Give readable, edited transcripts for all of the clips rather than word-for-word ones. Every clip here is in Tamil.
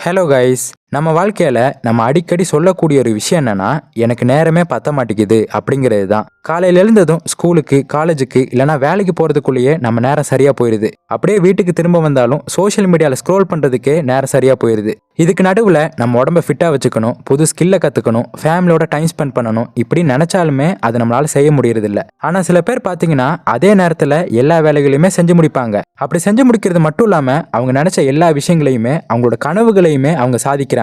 ஹலோ கைஸ், நம்ம வாழ்க்கையில் நம்ம அடிக்கடி சொல்லக்கூடிய ஒரு விஷயம் என்னன்னா, எனக்கு நேரமே பத்த மாட்டேங்குது அப்படிங்கிறது தான். காலையில் எழுந்ததும் ஸ்கூலுக்கு, காலேஜுக்கு இல்லைனா வேலைக்கு போகிறதுக்குள்ளேயே நம்ம நேரம் சரியாக போயிடுது. அப்படியே வீட்டுக்கு திரும்ப வந்தாலும் சோஷியல் மீடியாவில் ஸ்க்ரோல் பண்ணுறதுக்கே நேரம் சரியாக போயிடுது. இதுக்கு நடுவில் நம்ம உடம்பை ஃபிட்டாக வச்சுக்கணும், புது ஸ்கில்லை கற்றுக்கணும், ஃபேமிலியோட டைம் ஸ்பெண்ட் பண்ணணும், இப்படி நினச்சாலுமே அதை நம்மளால் செய்ய முடியறதில்ல. ஆனால் சில பேர் பார்த்தீங்கன்னா அதே நேரத்தில் எல்லா வேலைகளையுமே செஞ்சு முடிப்பாங்க. அப்படி செஞ்சு முடிக்கிறது மட்டும் இல்லாமல் அவங்க நினச்ச எல்லா விஷயங்களையுமே, அவங்களோட கனவுகளையுமே அவங்க சாதிக்கிறாங்க.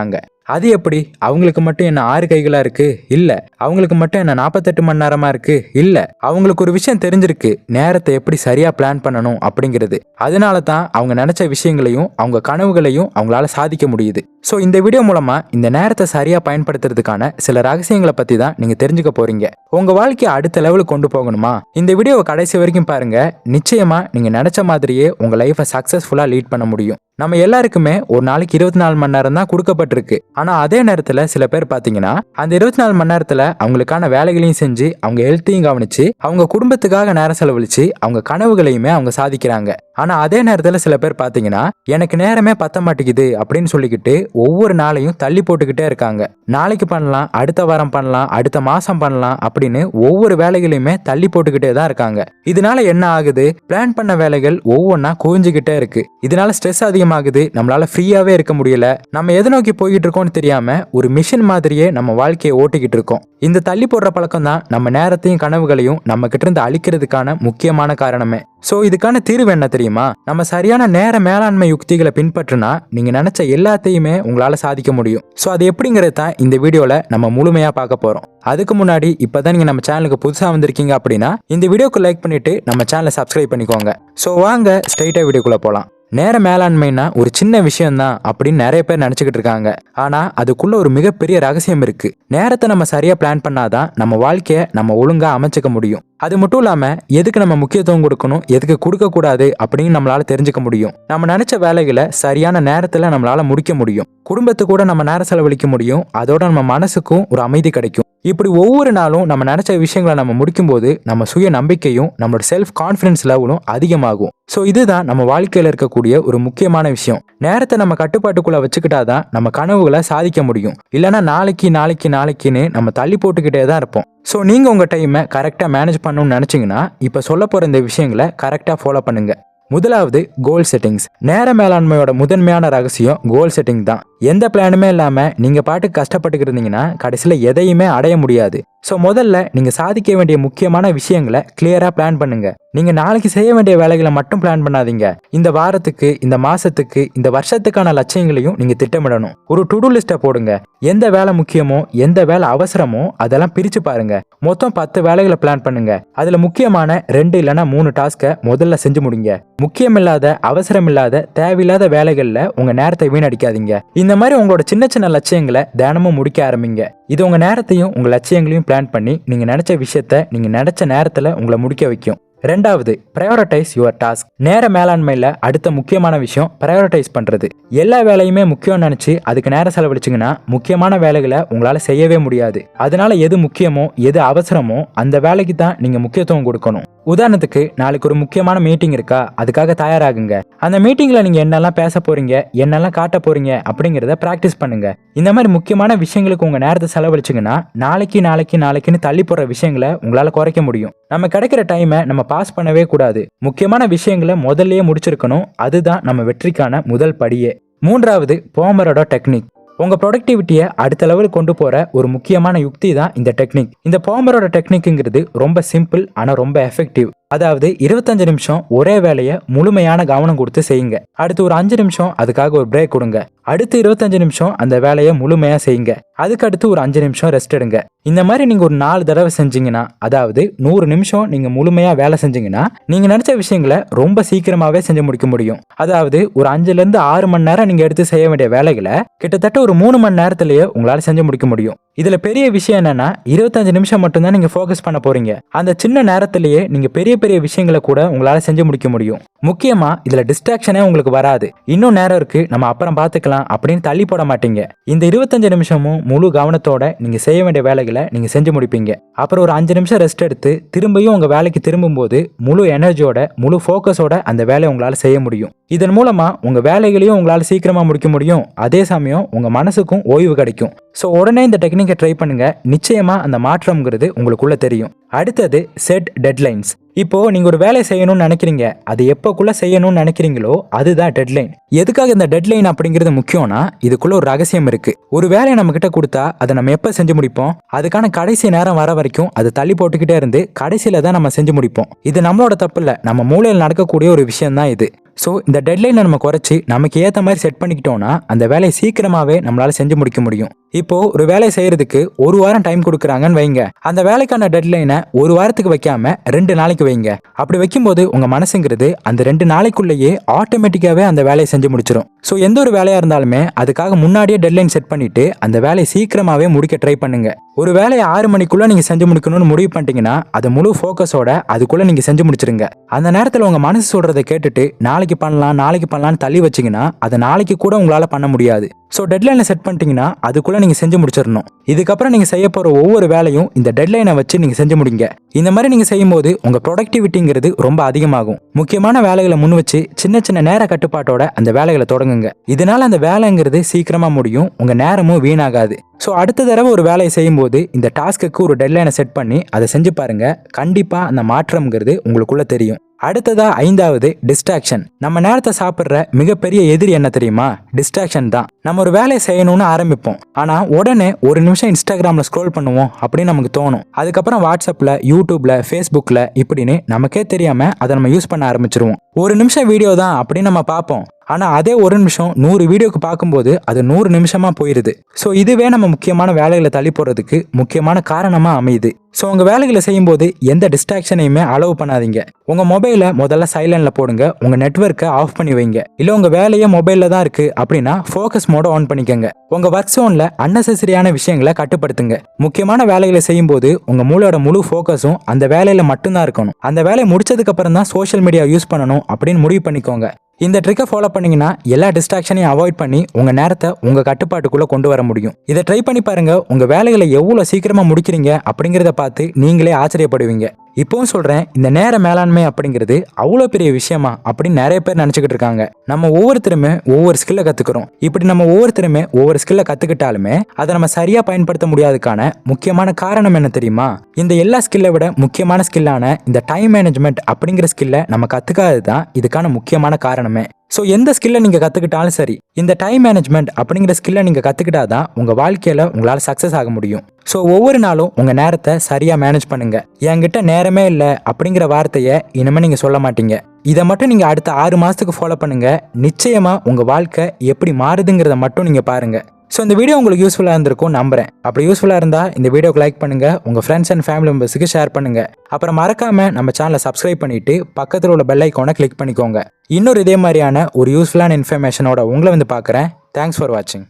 அது எப்படி? அவங்களுக்கு மட்டும் என்ன 6 கைகளா இருக்கு? இல்ல. அவங்களுக்கு மட்டும் என்ன 48 மணி நேரமா இருக்கு? இல்ல. அவங்களுக்கு ஒரு விஷயம் தெரிஞ்சிருக்கு, நேரத்தை எப்படி சரியா பிளான் பண்ணணும் அப்படிங்கிறது. அதனால தான் அவங்க நினைச்ச விஷயங்களையும் அவங்க கனவுகளையும் அவங்களால சாதிக்க முடியுது. ஸோ இந்த வீடியோ மூலமா இந்த நேரத்தை சரியா பயன்படுத்துறதுக்கான சில ரகசியங்களை பத்தி தான் நீங்க தெரிஞ்சுக்க போறீங்க. உங்க வாழ்க்கையை அடுத்த லெவலுக்கு கொண்டு போகணுமா? இந்த வீடியோவை கடைசி வரைக்கும் பாருங்க. நிச்சயமா நீங்க நினைச்ச மாதிரியே உங்க லைஃபை சக்சஸ்ஃபுல்லா லீட் பண்ண முடியும். நம்ம எல்லாருக்குமே ஒரு நாளைக்கு 24 மணி நேரம் தான் கொடுக்கப்பட்டிருக்கு. ஆனா அதே நேரத்துல சில பேர் பாத்தீங்கன்னா அந்த 24 மணி நேரத்துல அவங்களுக்கான வேலைகளையும் செஞ்சு, அவங்க ஹெல்த்தையும் கவனிச்சு, அவங்க குடும்பத்துக்காக நேரம் செலவழிச்சு, அவங்க கனவுகளையுமே அவங்க சாதிக்கிறாங்க. ஆனா அதே நேரத்துல சில பேர் பாத்தீங்கன்னா எனக்கு நேரமே பத்த மாட்டேங்குது அப்படின்னு சொல்லிக்கிட்டு ஒவ்வொரு நாளையும் தள்ளி போட்டுக்கிட்டே இருக்காங்க. நாளைக்கு பண்ணலாம், அடுத்த வாரம் பண்ணலாம், அடுத்த மாசம் பண்ணலாம் அப்படின்னு ஒவ்வொரு வேலைகளையுமே தள்ளி போட்டுக்கிட்டே தான் இருக்காங்க. இதனால என்ன ஆகுது? பிளான் பண்ண வேலைகள் ஒவ்வொன்னா குவிஞ்சுக்கிட்டே இருக்கு. இதனால ஸ்ட்ரெஸ் அதிகமாகுது, நம்மளால ஃப்ரீயாவே இருக்க முடியல. நம்ம எதை நோக்கி போய்கிட்டு இருக்கோம்னு தெரியாம ஒரு மிஷின் மாதிரியே நம்ம வாழ்க்கையை ஓட்டிக்கிட்டு இருக்கோம். இந்த தள்ளி போடுற பழக்கம் தான் நம்ம நேரத்தையும் கனவுகளையும் நம்ம கிட்ட இருந்து அழிக்கிறதுக்கான முக்கியமான காரணமே. சோ இதுக்கான தீர்வு என்ன தெரியுமா? நம்ம சரியான நேர மேலாண்மை யுக்திகளை பின்பற்றினா நீங்க நினைச்ச எல்லாத்தையுமே உங்களால சாதிக்க முடியும். சோ அது எப்படிங்கிறது தான் இந்த வீடியோல நம்ம முழுமையா பார்க்க போறோம். அதுக்கு முன்னாடி இப்பதான் நீங்க நம்ம சேனலுக்கு புதுசா வந்திருக்கீங்க அப்படின்னா இந்த வீடியோக்கு லைக் பண்ணிட்டு நம்ம சேனலை சப்ஸ்கிரைப் பண்ணிக்கோங்க. சோ வாங்க ஸ்ட்ரைட்டா வீடியோக்குள்ள போலாம். நேர மேலாண்மைனா ஒரு சின்ன விஷயம் தான் அப்படின்னு நிறைய பேர் நினைச்சுக்கிட்டு இருக்காங்க. ஆனா அதுக்குள்ள ஒரு மிகப்பெரிய ரகசியம் இருக்கு. நேரத்தை நம்ம சரியா பிளான் பண்ணாதான் நம்ம வாழ்க்கைய நம்ம ஒழுங்கா அமைச்சுக்க முடியும். அது மட்டும் இல்லாம எதுக்கு நம்ம முக்கியத்துவம் கொடுக்கணும், எதுக்கு கொடுக்க கூடாது அப்படின்னு நம்மளால தெரிஞ்சுக்க முடியும். நம்ம நினைச்ச வேலைகளை சரியான நேரத்துல நம்மளால முடிக்க முடியும். குடும்பத்து கூட நம்ம நேரம் செலவழிக்க முடியும். அதோட நம்ம மனசுக்கும் ஒரு அமைதி கிடைக்கும். இப்படி ஒவ்வொரு நாளும் நம்ம நினைச்ச விஷயங்களை நம்ம முடிக்கும் போது நம்ம சுய நம்பிக்கையும் நம்மளோட செல்ஃப் கான்ஃபிடன்ஸ் லெவலும் அதிகமாகும். ஸோ இதுதான் நம்ம வாழ்க்கையில் இருக்கக்கூடிய ஒரு முக்கியமான விஷயம். நேரத்தை நம்ம கட்டுப்பாட்டுக்குள்ள வச்சுக்கிட்டாதான் நம்ம கனவுகளை சாதிக்க முடியும். இல்லைன்னா நாளைக்கு நாளைக்கு நாளைக்குன்னு நம்ம தள்ளி போட்டுக்கிட்டே தான் இருப்போம். ஸோ நீங்கள் உங்கள் டைமை கரெக்டாக மேனேஜ் பண்ணணும்னு நினச்சிங்கன்னா இப்போ சொல்ல போகிற இந்த விஷயங்களை கரெக்டாக ஃபாலோ பண்ணுங்கள். முதலாவது கோல் செட்டிங்ஸ். நேர மேலாண்மையோட முதன்மையான ரகசியம் கோல் செட்டிங் தான். எந்த பிளானுமே இல்லாமல் நீங்கள் பாட்டுக்கு கஷ்டப்பட்டுக்கிட்டு இருந்தீங்கன்னா கடைசியில் எதையுமே அடைய முடியாது. ஸோ முதல்ல நீங்கள் சாதிக்க வேண்டிய முக்கியமான விஷயங்களை கிளியராக பிளான் பண்ணுங்க. நீங்கள் நாளைக்கு செய்ய வேண்டிய வேலைகளை மட்டும் பிளான் பண்ணாதீங்க. இந்த வாரத்துக்கு, இந்த மாசத்துக்கு, இந்த வருஷத்துக்கான லட்சியங்களையும் நீங்கள் திட்டமிடணும். ஒரு டு டூ லிஸ்ட்டை போடுங்க. எந்த வேலை முக்கியமோ, எந்த வேலை அவசரமோ அதெல்லாம் பிரித்து பாருங்க. மொத்தம் 10 வேலைகளை பிளான் பண்ணுங்க. அதில் முக்கியமான 2 இல்லைன்னா 3 டாஸ்கை முதல்ல செஞ்சு முடிங்க. முக்கியமில்லாத, அவசரமில்லாத, தேவையில்லாத வேலைகளில் உங்கள் நேரத்தை வீணடிக்காதீங்க. இந்த மாதிரி உங்களோட சின்ன சின்ன லட்சியங்களை தினமும் முடிக்க ஆரம்பிங்க. இது உங்க நேரத்தையும் உங்க லட்சியங்களையும் பிளான் பண்ணி நீங்க நினைச்ச விஷயத்த நீங்க நினைச்ச நேரத்துல உங்களை முடிக்க வைக்கும். ரெண்டாவது, பிரையாரிட்டைஸ் யுவர் டாஸ்க். நேர மேலாண்மையில அடுத்த முக்கியமான விஷயம் பிரையாரிட்டைஸ் பண்றது. எல்லா வேலையுமே முக்கியம் நினைச்சு அதுக்கு நேரம் செலவழிச்சிங்கன்னா முக்கியமான வேலைகளை உங்களால செய்யவே முடியாது. அதனால எது முக்கியமோ, எது அவசரமோ அந்த வேலைக்கு தான் நீங்க முக்கியத்துவம் கொடுக்கணும். உதாரணத்துக்கு, நாளைக்கு ஒரு முக்கியமான மீட்டிங் இருக்கா, அதுக்காக தயாராகுங்க. அந்த மீட்டிங்ல நீங்க என்னெல்லாம் பேச போறீங்க, என்னெல்லாம் காட்ட போறீங்க அப்படிங்கிறத பிராக்டிஸ் பண்ணுங்க. இந்த மாதிரி முக்கியமான விஷயங்களுக்கு உங்க நேரத்தை செலவழிச்சிங்கன்னா நாளைக்கு நாளைக்கு நாளைக்குன்னு தள்ளி போற விஷயங்களை உங்களால குறைக்க முடியும். நம்ம கிடைக்கிற டைமை நம்ம பாஸ் பண்ணவே கூடாது. முக்கியமான விஷயங்களை முதல்லயே முடிச்சிருக்கணும். அதுதான் நம்ம வெற்றிக்கான முதல் படியே. மூன்றாவது, போமரோட டெக்னிக். உங்க ப்ரொடக்டிவிட்டியை அடுத்த லெவலுக்கு கொண்டு போற ஒரு முக்கியமான யுக்தி தான் இந்த டெக்னிக். இந்த போமரோட டெக்னிக்ங்கிறது ரொம்ப சிம்பிள் ஆனா ரொம்ப எஃபெக்டிவ். அதாவது 25 நிமிஷம் ஒரே வேலையை முழுமையான கவனம் கொடுத்து செய்யுங்க. அடுத்து ஒரு 5 நிமிஷம் அதுக்காக ஒரு பிரேக் கொடுங்க. அடுத்து 25 நிமிஷம் அந்த வேலையை முழுமையா செய்யுங்க. அதுக்கு அடுத்து ஒரு 5 நிமிஷம் ரெஸ்ட் எடுங்க. இந்த மாதிரி நீங்க ஒரு 4 தடவை செஞ்சீங்கன்னா, அதாவது 100 நிமிஷம் நீங்க முழுமையா வேலை செஞ்சீங்கன்னா நீங்க நினைச்ச விஷயங்களை ரொம்ப சீக்கிரமாவே செஞ்சு முடிக்க முடியும். அதாவது ஒரு 5ல இருந்து 6 மணி நேரம் நீங்க எடுத்து செய்ய வேண்டிய வேலைகளை கிட்டத்தட்ட ஒரு 3 மணி நேரத்திலேயே உங்களால செஞ்சு முடிக்க முடியும். இதுல பெரிய விஷயம் என்னன்னா 25 நிமிஷம் மட்டும்தான் நீங்க ஃபோக்கஸ் பண்ண போறீங்க. அந்த சின்ன நேரத்திலேயே நீங்க பெரிய பெரிய விஷயங்களை கூட உங்களால செஞ்சு முடிக்க முடியும். முக்கியமா இதுல டிஸ்ட்ராக்ஷனே உங்களுக்கு வராது. இன்னும் நேரம் இருக்கு, நம்ம அப்புறம் பார்த்துக்கலாம் அப்படின்னு தள்ளி போட மாட்டீங்க. இந்த 25 நிமிஷமும் முழு கவனத்தோட நீங்க செய்ய வேண்டிய வேலைகளை நீங்க செஞ்சு முடிப்பீங்க. அப்புறம் ஒரு 5 நிமிஷம் ரெஸ்ட் எடுத்து திரும்பியும் உங்க வேலைக்கு திரும்பும்போது முழு எனர்ஜியோட முழு ஃபோக்கஸோட அந்த வேலையை உங்களால செய்ய முடியும். இதன் மூலமா உங்க வேலைகளையும் உங்களால சீக்கிரமா முடிக்க முடியும். அதே சமயம் உங்க மனசுக்கும் ஓய்வு கிடைக்கும். ஸோ உடனே இந்த டெக்னிக்கை ட்ரை பண்ணுங்க. நிச்சயமா அந்த மாற்றம்ங்கிறது உங்களுக்குள்ள தெரியும். அடுத்தது செட் டெட்லைன்ஸ். இப்போ நீங்க ஒரு வேலை செய்யணும்னு நினைக்கிறீங்க, அது எப்போக்குள்ள செய்யணும்னு நினைக்கிறீங்களோ அதுதான் டெட்லைன். எதுக்காக இந்த டெட்லைன் அப்படிங்கிறது முக்கியம்னா, இதுக்குள்ள ஒரு ரகசியம் இருக்கு. ஒரு வேலையை நம்ம கிட்ட கொடுத்தா அதை நம்ம எப்ப செஞ்சு முடிப்போம்? அதுக்கான கடைசி நேரம் வர வரைக்கும் அது தள்ளி போட்டுக்கிட்டே இருந்து கடைசியில தான் நம்ம செஞ்சு முடிப்போம். இது நம்மளோட தப்பு இல்ல, நம்ம மூளையில் நடக்கக்கூடிய ஒரு விஷயம் தான் இது. ஸோ இந்த டெட்லைனை நம்ம குறைச்சி நமக்கு ஏற்ற மாதிரி செட் பண்ணிக்கிட்டோம்னா அந்த வேலையை சீக்கிரமாவே நம்மளால செஞ்சு முடிக்க முடியும். இப்போ ஒரு வேலையை செய்யறதுக்கு ஒரு வாரம் டைம் கொடுக்குறாங்கன்னு வைங்க. அந்த வேலைக்கான டெட்லைனை ஒரு வாரத்துக்கு வைக்காம 2 நாளைக்கு வைங்க. அப்படி வைக்கும்போது உங்க மனசுங்கிறது அந்த 2 நாளைக்குள்ளேயே ஆட்டோமேட்டிக்காவே அந்த வேலையை செஞ்சு முடிச்சிடும். ஸோ எந்த ஒரு வேலையா இருந்தாலுமே அதுக்காக முன்னாடியே டெட்லைன் செட் பண்ணிட்டு அந்த வேலையை சீக்கிரமாவே முடிக்க ட்ரை பண்ணுங்க. ஒரு வேலையை 6 மணிக்குள்ள நீங்க செஞ்சு முடிக்கணும்னு முடிவு பண்ணிட்டீங்கன்னா அது முழு ஃபோக்கஸோட அதுக்குள்ள நீங்க செஞ்சு முடிச்சிருங்க. அந்த நேரத்தில் உங்க மனசு சொல்றதை கேட்டுட்டு நாளைக்கு பண்ணலாம்னு தள்ளி வச்சீங்கன்னா அதை நாளைக்கு கூட உங்களால பண்ண முடியாது. ஸோ டெட்லைனை செட் பண்ணிட்டீங்கன்னா அதுக்குள்ள நீங்க செஞ்சு முடிச்சிடணும். இதுக்கப்புறம் நீங்க செய்ய போற ஒவ்வொரு வேலையும் இந்த டெட்லைனை வச்சு நீங்க செஞ்சு முடிங்க. இந்த மாதிரி நீங்க செய்யும் போது உங்க ப்ரொடக்டிவிட்டிங்கிறது ரொம்ப அதிகமாகும். முக்கியமான வேலைகளை முன் வச்சு சின்ன சின்ன நேர கட்டுப்பாட்டோட அந்த வேலைகளை தொடங்குங்க. இதனால அந்த வேலைங்கிறது சீக்கிரமா முடியும், உங்க நேரமும் வீணாகாது. ஸோ அடுத்த தடவை ஒரு வேலையை செய்யும்போது இந்த டாஸ்க்கு ஒரு டெட்லைனை செட் பண்ணி அதை செஞ்சு பாருங்க. கண்டிப்பா அந்த மாற்றம்ங்கிறது உங்களுக்குள்ள தெரியும். அடுத்ததா 5வது டிஸ்ட்ராக்ஷன். நம்ம நேரத்தை சாப்பிட்ற மிகப்பெரிய எதிரி என்ன தெரியுமா? டிஸ்ட்ராக்ஷன் தான். நம்ம ஒரு வேலையை செய்யணும்னு ஆரம்பிப்போம், ஆனா உடனே ஒரு நிமிஷம் இன்ஸ்டாகிராம்ல ஸ்க்ரோல் பண்ணுவோம் அப்படின்னு நமக்கு தோணும். அதுக்கப்புறம் வாட்ஸ்அப்ல, யூடியூப்ல, ஃபேஸ்புக்ல இப்படின்னு நமக்கே தெரியாம அதை நம்ம யூஸ் பண்ண ஆரம்பிச்சிருவோம். ஒரு நிமிஷம் வீடியோ தான் அப்படின்னு நம்ம பார்ப்போம், ஆனா அதே ஒரு நிமிஷம் 100 வீடியோக்கு பார்க்கும்போது அது 100 நிமிஷமா போயிருது. ஸோ இதுவே நம்ம முக்கியமான வேலைகளை தள்ளி போறதுக்கு முக்கியமான காரணமா அமையுது. ஸோ உங்க வேலைகளை செய்யும் போது எந்த டிஸ்ட்ராக்ஷனையுமே அலோவ் பண்ணாதீங்க. உங்க மொபைலை முதல்ல சைலண்ட்ல போடுங்க, உங்க நெட்வொர்க்கை ஆஃப் பண்ணி வைங்க. இல்ல உங்க வேலையே மொபைல்ல தான் இருக்கு அப்படின்னா ஃபோக்கஸ் மோட ஆன் பண்ணிக்கங்க. உங்க ஒர்க் ஜோன்ல அன்னெசரியான விஷயங்களை கட்டுப்படுத்துங்க. முக்கியமான வேலைகளை செய்யும் போது உங்க மூளையோட முழு ஃபோக்கஸும் அந்த வேலையில மட்டும்தான் இருக்கணும். அந்த வேலையை முடிச்சதுக்கு அப்புறம் தான் சோஷியல் மீடியா யூஸ் பண்ணணும் அப்படின்னு முடிவு பண்ணிக்கோங்க. இந்த ட்ரிக்கை ஃபாலோ பண்ணீங்கன்னா எல்லா டிஸ்ட்ராக்ஷனையும் அவாய்ட் பண்ணி உங்க நேரத்தை உங்க கட்டுப்பாட்டுக்குள்ள கொண்டு வர முடியும். இதை ட்ரை பண்ணி பாருங்க. உங்க வேலைகளை எவ்வளவு சீக்கிரமா முடிக்கிறீங்க அப்படிங்கிறத பார்த்து நீங்களே ஆச்சரியப்படுவீங்க. இப்பவும் சொல்றேன், இந்த நேர மேலாண்மை அப்படிங்கிறது அவ்வளோ பெரிய விஷயமா அப்படின்னு நிறைய பேர் நினைச்சுக்கிட்டு இருக்காங்க. நம்ம ஒவ்வொருத்தருமே ஒவ்வொரு ஸ்கில்லை கத்துக்கிறோம். இப்படி நம்ம ஒவ்வொருத்தருமே ஒவ்வொரு ஸ்கில்லை கத்துக்கிட்டாலுமே அதை நம்ம சரியா பயன்படுத்த முடியாதுக்கான முக்கியமான காரணம் என்ன தெரியுமா? இந்த எல்லா ஸ்கில்லை விட முக்கியமான ஸ்கில்லான இந்த டைம் மேனேஜ்மெண்ட் அப்படிங்கிற ஸ்கில்லை நம்ம கத்துக்காதது தான் இதுக்கான முக்கியமான காரணமே. ஸோ எந்த ஸ்கில்லை நீங்கள் கற்றுக்கிட்டாலும் சரி, இந்த டைம் மேனேஜ்மெண்ட் அப்படிங்கிற ஸ்கில்லை நீங்கள் கற்றுக்கிட்டாதான் உங்கள் வாழ்க்கையில் உங்களால் சக்ஸஸ் ஆக முடியும். ஸோ ஒவ்வொரு நாளும் உங்கள் நேரத்தை சரியாக மேனேஜ் பண்ணுங்க. என்கிட்ட நேரமே இல்லை அப்படிங்கிற வார்த்தையை இனிமேல் நீங்கள் சொல்ல மாட்டீங்க. இதை மட்டும் நீங்கள் அடுத்த 6 மாதத்துக்கு ஃபாலோ பண்ணுங்க. நிச்சயமாக உங்கள் வாழ்க்கை எப்படி மாறுதுங்கிறத மட்டும் நீங்கள் பாருங்க. ஸோ இந்த வீடியோ உங்களுக்கு யூஸ்ஃபுல்லாக இருந்திருக்கும் நம்புறேன். அப்படி யூஸ்ஃபுல்லாக இருந்தால் இந்த வீடியோக்கு லைக் பண்ணுங்க, உங்கள் ஃப்ரெண்ட்ஸ் அண்ட் ஃபேமிலி மெம்பர்ஸுக்கு ஷேர் பண்ணுங்க. அப்புறம் மறக்காம நம்ம சேனலை சப்ஸ்கிரைப் பண்ணிட்டு பக்கத்தில் உள்ள பெல் ஐக்கானை கிளிக் பண்ணிக்கோங்க. இன்னொரு இதே மாதிரியான ஒரு யூஸ்ஃபுல்லான இன்ஃபர்மேஷனோட உங்களை வந்து பார்க்குறேன். தேங்க்ஸ் ஃபார் வாட்சிங்.